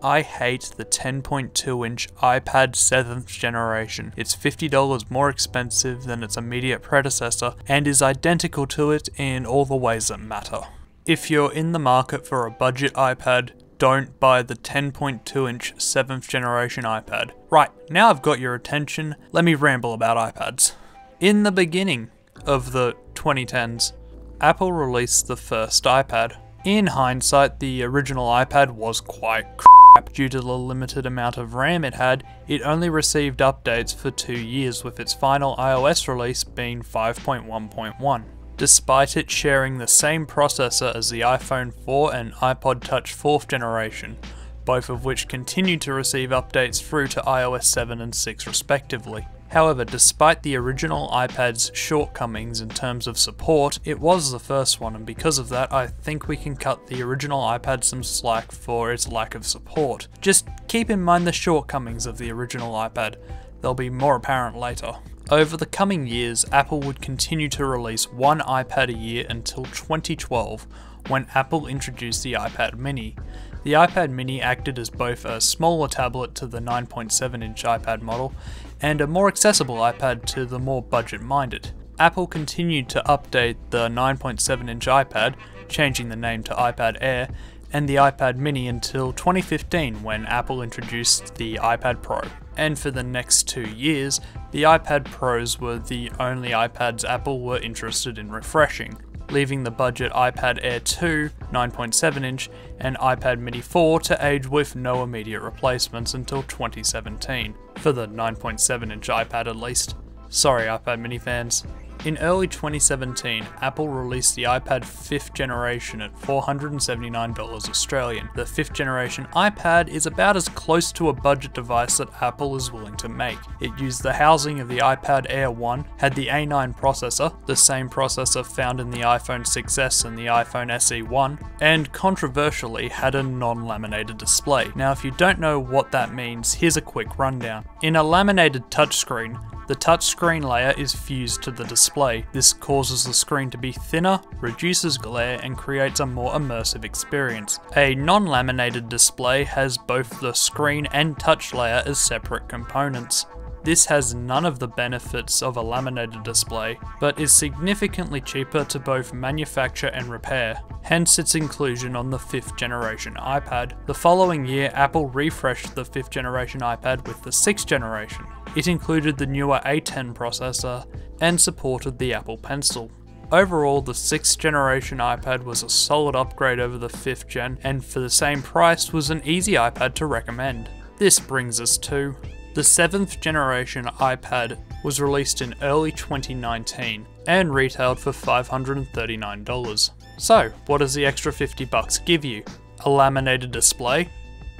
I hate the 10.2 inch iPad 7th generation. It's $50 more expensive than its immediate predecessor and is identical to it in all the ways that matter. If you're in the market for a budget iPad, don't buy the 10.2 inch 7th generation iPad. Right, now I've got your attention, let me ramble about iPads. In the beginning of the 2010s, Apple released the first iPad. In hindsight, the original iPad was quite crap due to the limited amount of RAM it had. It only received updates for 2 years, with its final iOS release being 5.1.1. Despite it sharing the same processor as the iPhone 4 and iPod Touch 4th generation, both of which continued to receive updates through to iOS 7 and 6 respectively. However, despite the original iPad's shortcomings in terms of support, it was the first one, and because of that, I think we can cut the original iPad some slack for its lack of support. Just keep in mind the shortcomings of the original iPad, they'll be more apparent later. Over the coming years, Apple would continue to release one iPad a year until 2012, when Apple introduced the iPad mini. The iPad mini acted as both a smaller tablet to the 9.7 inch iPad model, and a more accessible iPad to the more budget-minded. Apple continued to update the 9.7 inch iPad, changing the name to iPad Air, and the iPad mini until 2015 when Apple introduced the iPad Pro. And for the next 2 years, the iPad Pros were the only iPads Apple were interested in refreshing, leaving the budget iPad Air 2, 9.7 inch, and iPad mini 4 to age with no immediate replacements until 2017, for the 9.7 inch iPad at least. Sorry iPad mini fans. In early 2017, Apple released the iPad 5th generation at $479 Australian. The 5th generation iPad is about as close to a budget device that Apple is willing to make. It used the housing of the iPad Air 1, had the A9 processor, the same processor found in the iPhone 6s and the iPhone SE1, and controversially had a non-laminated display. Now if you don't know what that means, here's a quick rundown. In a laminated touchscreen, the touchscreen layer is fused to the display. This causes the screen to be thinner, reduces glare, and creates a more immersive experience. A non-laminated display has both the screen and touch layer as separate components. This has none of the benefits of a laminated display, but is significantly cheaper to both manufacture and repair, hence its inclusion on the 5th generation iPad. The following year, Apple refreshed the 5th generation iPad with the 6th generation. It included the newer A10 processor and supported the Apple Pencil. Overall, the 6th generation iPad was a solid upgrade over the 5th gen, and for the same price was an easy iPad to recommend. This brings us to the 7th generation iPad was released in early 2019 and retailed for $539. So, what does the extra $50 give you? A laminated display?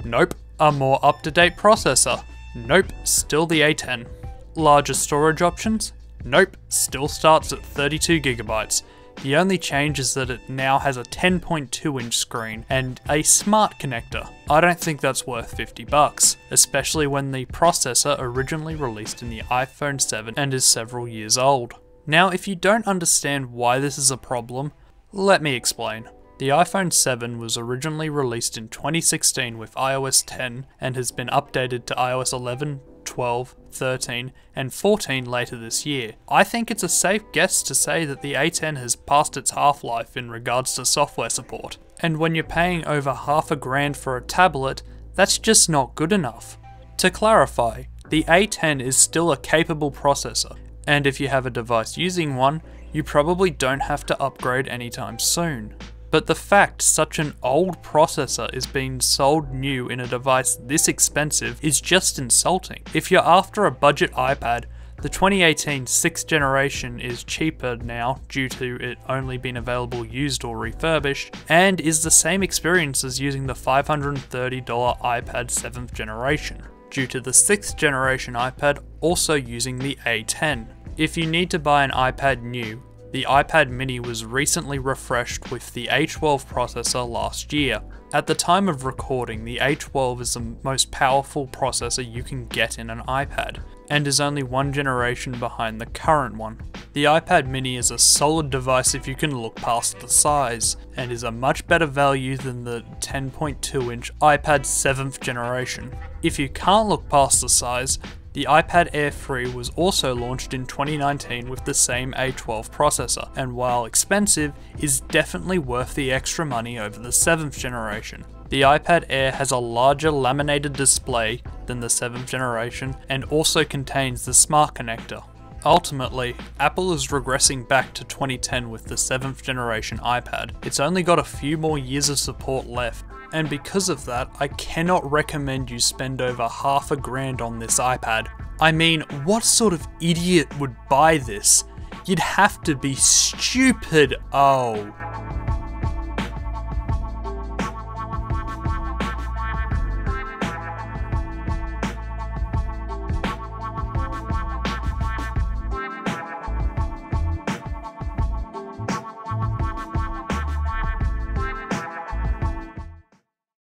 Nope. A more up-to-date processor? Nope, still the A10. Larger storage options? Nope, still starts at 32GB. The only change is that it now has a 10.2 inch screen and a smart connector. I don't think that's worth $50, especially when the processor originally released in the iPhone 7 and is several years old. Now if you don't understand why this is a problem, let me explain. The iPhone 7 was originally released in 2016 with iOS 10 and has been updated to iOS 11, 12, 13, and 14 later this year. I think it's a safe guess to say that the A10 has passed its half-life in regards to software support. And when you're paying over $1,000 for a tablet, that's just not good enough. To clarify, the A10 is still a capable processor, and if you have a device using one, you probably don't have to upgrade anytime soon. But the fact such an old processor is being sold new in a device this expensive is just insulting. If you're after a budget iPad, the 2018 6th generation is cheaper now due to it only being available used or refurbished, and is the same experience as using the $530 iPad 7th generation, due to the 6th generation iPad also using the A10. If you need to buy an iPad new, the iPad mini was recently refreshed with the A12 processor last year. At the time of recording, the A12 is the most powerful processor you can get in an iPad, and is only one generation behind the current one. The iPad mini is a solid device if you can look past the size, and is a much better value than the 10.2-inch iPad 7th generation. If you can't look past the size, the iPad Air 3 was also launched in 2019 with the same A12 processor, and while expensive, is definitely worth the extra money over the 7th generation. The iPad Air has a larger laminated display than the 7th generation and also contains the Smart Connector. Ultimately, Apple is regressing back to 2010 with the 7th generation iPad. It's only got a few more years of support left, and because of that, I cannot recommend you spend over $500 on this iPad. I mean, what sort of idiot would buy this? You'd have to be stupid. Oh.